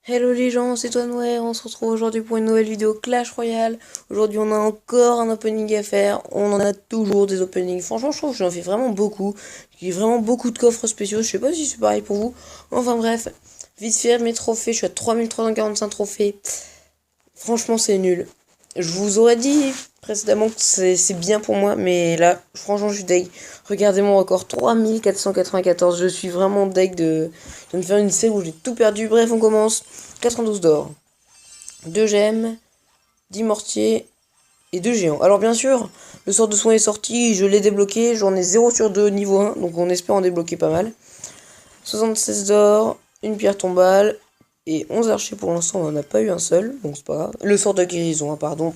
Hello les gens, c'est toi Noël, on se retrouve aujourd'hui pour une nouvelle vidéo Clash Royale. Aujourd'hui on a encore un opening à faire, on en a toujours des openings. Franchement je trouve que j'en fais vraiment beaucoup. J'ai vraiment beaucoup de coffres spéciaux, je sais pas si c'est pareil pour vous. Enfin bref, vite fait mes trophées, je suis à 3345 trophées. Franchement c'est nul. Je vous aurais dit précédemment que c'est bien pour moi, mais là franchement je suis deg. Regardez mon record, 3494, je suis vraiment deg de me faire une série où j'ai tout perdu. Bref on commence. 92 d'or, 2 gemmes, 10 mortiers et 2 géants. Alors bien sûr, le sort de soin est sorti, je l'ai débloqué, j'en ai 0 sur 2 niveau 1, donc on espère en débloquer pas mal. 76 d'or, une pierre tombale et 11 archers pour l'instant, on n'en a pas eu un seul, donc c'est pas grave. Le sort de guérison, hein, pardon.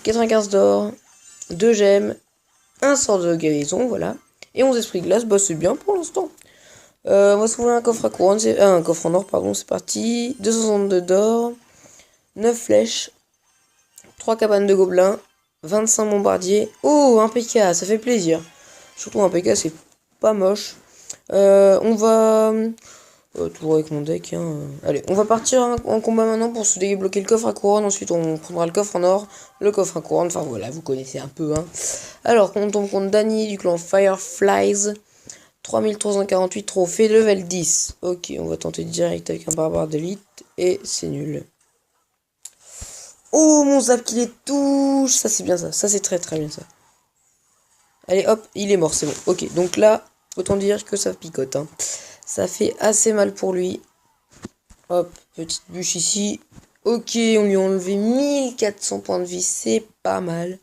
95 d'or, 2 gemmes, un sort de guérison, voilà. Et 11 esprits glace, bah c'est bien pour l'instant. On va trouver un coffre à couronne, un coffre en or, pardon, c'est parti. 262 d'or, 9 flèches, 3 cabanes de gobelins, 25 bombardiers. Oh, un PK, ça fait plaisir. Surtout un PK, c'est pas moche. On va... toujours avec mon deck. Hein. Allez, on va partir en combat maintenant pour se débloquer le coffre à couronne. Ensuite, on prendra le coffre en or, le coffre à couronne. Enfin voilà, vous connaissez un peu. Hein. Alors, on tombe contre Danny du clan Fireflies. 3348 trophées, level 10. Ok, on va tenter direct avec un barbare d'élite. Et c'est nul. Oh, mon zap qui les touche. Ça, c'est bien ça. Ça, c'est très très bien ça. Allez, hop, il est mort, c'est bon. Ok, donc là, autant dire que ça picote. Hein. Ça fait assez mal pour lui. Hop, petite bûche ici. Ok, on lui a enlevé 1400 points de vie. C'est pas mal.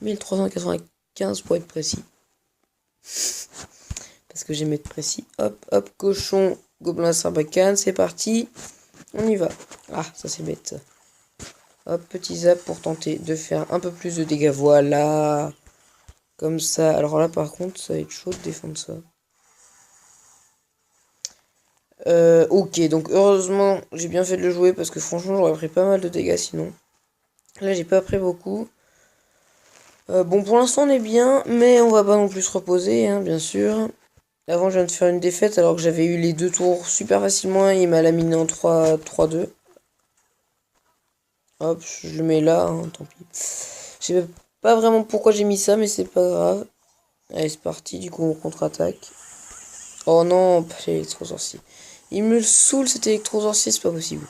1395 pour être précis. Parce que j'aime être précis. Hop, hop, cochon, gobelin sarbacane. C'est parti. On y va. Ah, ça c'est bête. Hop, petit zap pour tenter de faire un peu plus de dégâts. Voilà. Comme ça. Alors là, par contre, ça va être chaud de défendre ça. Ok, donc heureusement, j'ai bien fait de le jouer parce que franchement, j'aurais pris pas mal de dégâts sinon. Là, j'ai pas pris beaucoup. Bon, pour l'instant, on est bien, mais on va pas non plus se reposer, hein, bien sûr. Avant, je viens de faire une défaite alors que j'avais eu les deux tours super facilement et il m'a laminé en 3-2. Hop, je le mets là, hein, tant pis. Je sais pas vraiment pourquoi j'ai mis ça, mais c'est pas grave. Allez, c'est parti, du coup on contre-attaque. Oh non, pas l'électro-sorcier. Il me saoule cet électro-sorcier, c'est pas possible.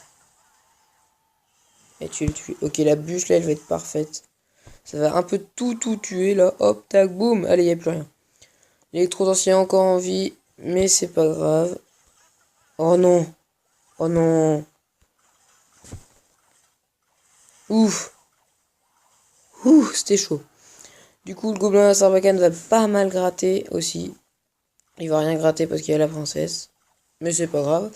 Et tu le tues. Ok, la bûche là, elle va être parfaite. Ça va un peu tout tuer là. Hop, tac, boum. Allez, y a plus rien. L'électro-sorcier est encore en vie, mais c'est pas grave. Oh non. Oh non. Ouf. Ouh, c'était chaud. Du coup, le gobelin à Sarbacane va pas mal gratter aussi. Il va rien gratter parce qu'il y a la princesse. Mais c'est pas grave.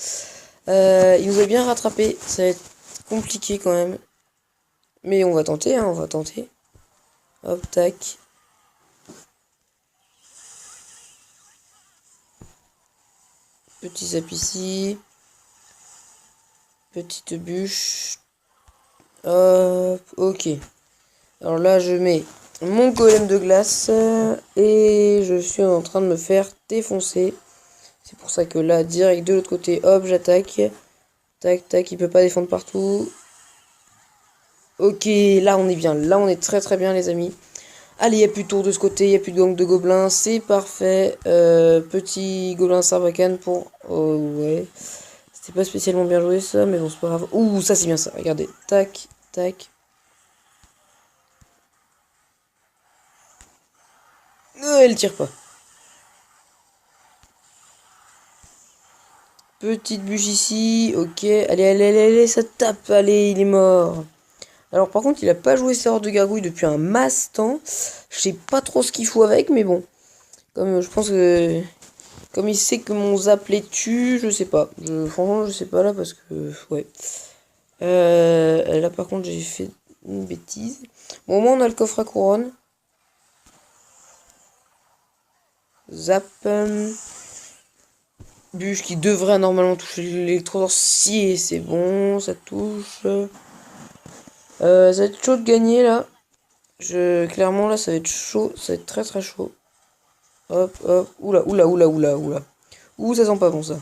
Il nous a bien rattrapé. Ça va être compliqué quand même. Mais on va tenter, hein, on va tenter. Hop, tac. Petit zap ici. Petite bûche. Hop, ok. Alors là, je mets mon golem de glace. Et je suis en train de me faire défoncer. C'est pour ça que là, direct de l'autre côté, hop, j'attaque. Tac, tac, il peut pas défendre partout. Ok, là on est bien. Là on est très très bien les amis. Allez, il n'y a plus de tour de ce côté, il n'y a plus de gang de gobelins, c'est parfait. Petit gobelin sarbacane pour... Oh ouais. C'était pas spécialement bien joué ça, mais bon c'est pas grave. Ouh, ça c'est bien ça, regardez. Tac, tac. Elle tire pas. Petite bûche ici, ok. Allez, ça tape, allez, il est mort. Alors par contre, il a pas joué ses hordes de gargouille depuis un masse temps. Je sais pas trop ce qu'il fout avec, mais bon. Comme je pense que... Comme il sait que mon zap les tue, je sais pas. Franchement, je sais pas là parce que... Ouais. Là par contre, j'ai fait une bêtise. Bon, au moins on a le coffre à couronne. Zap. Bûche qui devrait normalement toucher l'électro-sorcier. C'est bon, ça touche. Ça va être chaud de gagner là. Clairement là, ça va être chaud. Ça va être très très chaud. Hop, hop. Oula. Ouh, ça sent pas bon ça.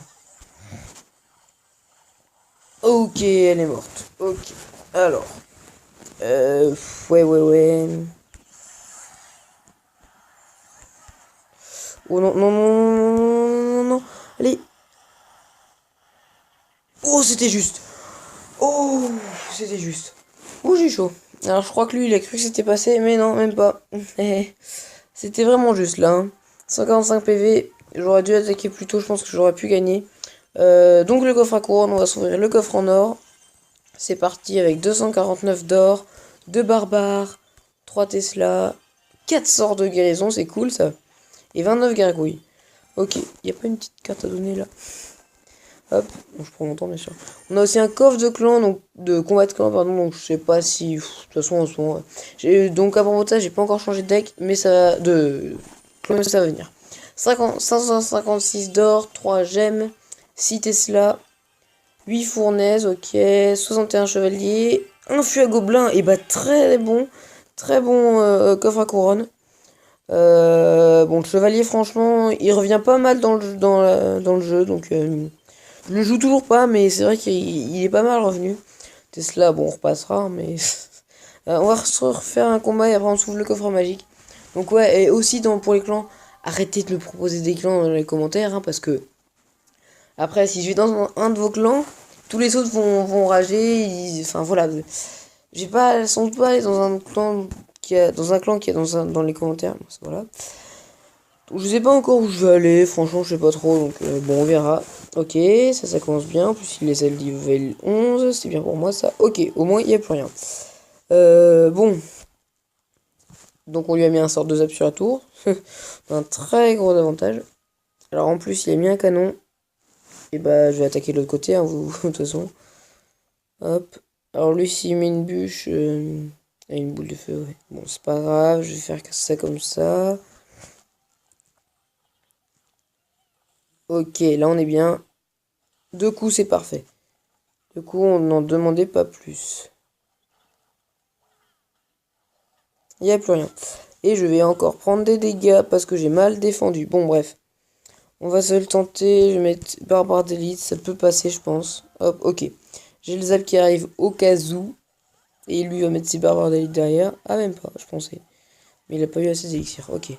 Ok, elle est morte. Ok. Alors. Ouais. Oh non, non, non, non, non. Allez. Oh, c'était juste. Oh, c'était juste. Oh, j'ai chaud. Alors, je crois que lui, il a cru que c'était passé, mais non, même pas. C'était vraiment juste là. Hein. 145 PV. J'aurais dû attaquer plus tôt, je pense que j'aurais pu gagner. Donc, le coffre à couronne, on va s'ouvrir le coffre en or. C'est parti avec 249 d'or, 2 barbares, 3 Tesla, 4 sorts de guérison, c'est cool ça. Et 29 gargouilles. Ok, y a pas une petite carte à donner là. Hop, bon, je prends mon temps bien sûr. On a aussi un coffre de clan, donc de combat de clan, pardon, donc je sais pas si. De toute façon, en ce moment. Donc à propos de ça, j'ai pas encore changé de deck, mais ça. De clan, mais ça va venir. 556 d'or, 3 gemmes, 6 Tesla, 8 fournaises, ok, 61 chevaliers, un fût à gobelin, et bah très bon coffre à couronne. Bon, le chevalier, franchement, il revient pas mal dans le jeu, donc je le joue toujours pas, mais c'est vrai qu'il est pas mal revenu. Tesla, bon, on repassera, mais on va se refaire un combat et après on s'ouvre le coffre magique. Donc ouais, et aussi pour les clans, arrêtez de me proposer des clans dans les commentaires, hein, parce que après, si je vais dans un de vos clans, tous les autres vont rager, enfin voilà. J'ai pas, sans doute pas aller dans un clan qui est dans les commentaires, voilà. Donc, je sais pas encore où je vais aller, franchement je sais pas trop, donc bon on verra. Ok, ça commence bien, en plus il est celle level 11, c'est bien pour moi ça. Ok, au moins il n'y a plus rien. Bon, donc on lui a mis un sort de zap sur la tour, un très gros avantage. Alors en plus il a mis un canon, et bah je vais attaquer de l'autre côté, hein, vous, de toute façon. Hop, alors lui s'il met une bûche, une boule de feu, ouais. Bon c'est pas grave, je vais faire ça comme ça. Ok, là on est bien. 2 coups c'est parfait. 2 coups on n'en demandait pas plus. Il n'y a plus rien. Et je vais encore prendre des dégâts parce que j'ai mal défendu. Bon, bref. On va se le tenter. Je vais mettre barbare d'élite. Ça peut passer, je pense. Hop, ok. J'ai le zap qui arrive au cas où. Et lui va mettre ses barbares d'élite derrière. Ah, même pas, je pensais. Mais il a pas eu assez d'élixirs. Ok.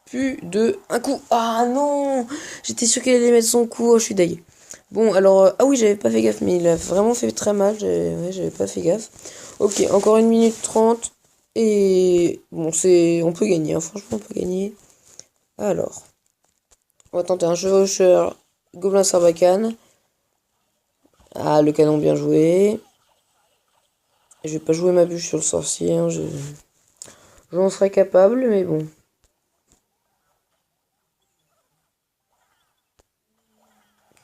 Plus de un coup. Ah non! J'étais sûr qu'il allait mettre son coup. Oh, je suis deg. Bon, alors. Ah oui, j'avais pas fait gaffe. Mais il a vraiment fait très mal. Ouais, j'avais pas fait gaffe. Ok, encore 1 minute 30. Et bon, on peut gagner, hein, franchement, on peut gagner. Alors, on va tenter un chevaucheur, gobelin sarbacane. Ah, le canon bien joué. Je vais pas jouer ma bûche sur le sorcier, hein, j'en serais capable, mais bon.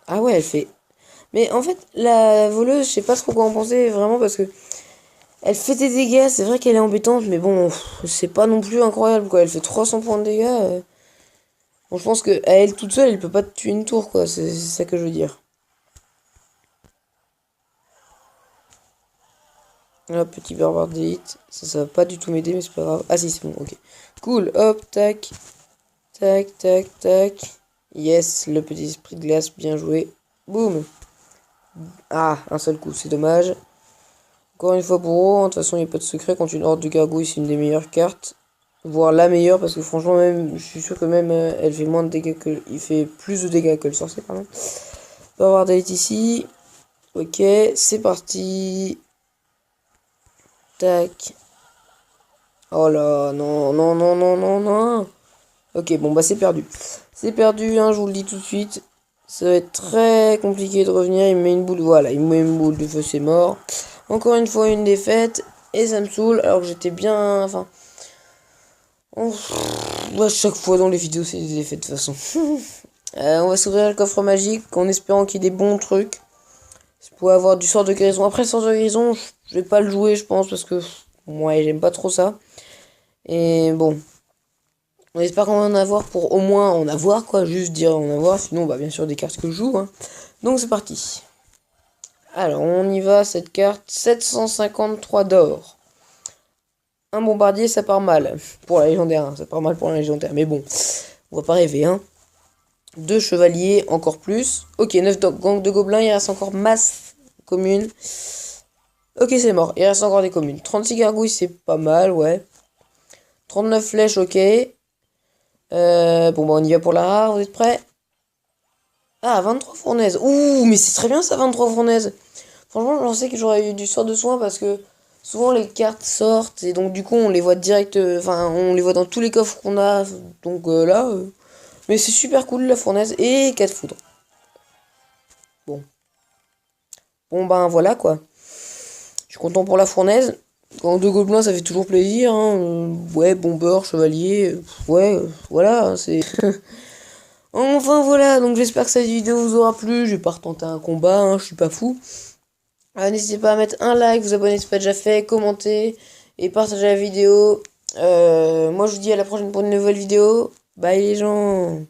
Ah ouais, elle fait. Mais en fait, la voleuse, je sais pas trop quoi en penser, vraiment, parce que elle fait des dégâts, c'est vrai qu'elle est embêtante, mais bon, c'est pas non plus incroyable, quoi. Elle fait 300 points de dégâts. Bon, je pense que à elle toute seule, elle peut pas te tuer une tour, quoi, c'est ça que je veux dire. Hop, petit barbare d'élite. Ça va pas du tout m'aider, mais c'est pas grave. Ah si, c'est bon, ok. Cool, hop, tac. Tac, tac, tac. Yes, le petit esprit de glace, bien joué. Boum. Ah, un seul coup, c'est dommage. Encore une fois pour de toute façon, il n'y a pas de secret. Quand une horde de gargouilles, c'est une des meilleures cartes. Voire la meilleure, parce que franchement, même, je suis sûr que même elle fait moins de dégâts que. Il fait plus de dégâts que le sorcier, pardon. Barbare d'élite ici. Ok, c'est parti. Tac. Oh là, non, non, non, non, non, non. Ok, bon, bah c'est perdu. C'est perdu, hein, je vous le dis tout de suite. Ça va être très compliqué de revenir. Il me met une boule, voilà, il me met une boule de feu, c'est mort. Encore une fois, une défaite. Et ça me saoule, alors que j'étais bien... Enfin... À chaque fois dans les vidéos, c'est des défaites de toute façon. On va s'ouvrir le coffre magique en espérant qu'il y ait des bons trucs. Pour avoir du sort de guérison. Après, le sort de guérison, je vais pas le jouer, je pense, parce que... Ouais, j'aime pas trop ça. Et bon... On espère qu'on va en avoir pour au moins en avoir, quoi. Juste dire en avoir. Sinon, bah, bien sûr, des cartes que je joue. Hein. Donc, c'est parti. Alors, on y va. Cette carte, 753 d'or. Un bombardier, ça part mal. Pour la légendaire. Hein. Ça part mal pour la légendaire. Mais bon, on va pas rêver. Hein. 2 chevaliers, encore plus. Ok, 9 gangs de gobelins, il reste encore masse commune. Ok, c'est mort, il reste encore des communes. 36 gargouilles, c'est pas mal, ouais. 39 flèches, ok. Bon, bah on y va pour la rare, vous êtes prêts? Ah, 23 fournaises. Ouh, mais c'est très bien ça, 23 fournaises. Franchement, je pensais que j'aurais eu du sort de soin parce que souvent les cartes sortent et donc du coup on les voit direct, enfin on les voit dans tous les coffres qu'on a. Donc là, mais c'est super cool la fournaise et 4 foudres. Bon. Bon ben voilà quoi. Je suis content pour la fournaise. Quand deux gobelins ça fait toujours plaisir. Hein. Ouais, bombeur, chevalier. Ouais, voilà, c'est. Enfin voilà, donc j'espère que cette vidéo vous aura plu. Je vais pas retenter un combat, hein, je suis pas fou. N'hésitez pas à mettre un like, vous abonner si ce n'est pas déjà fait, commenter et partager la vidéo. Moi je vous dis à la prochaine pour une nouvelle vidéo. Bye les gens.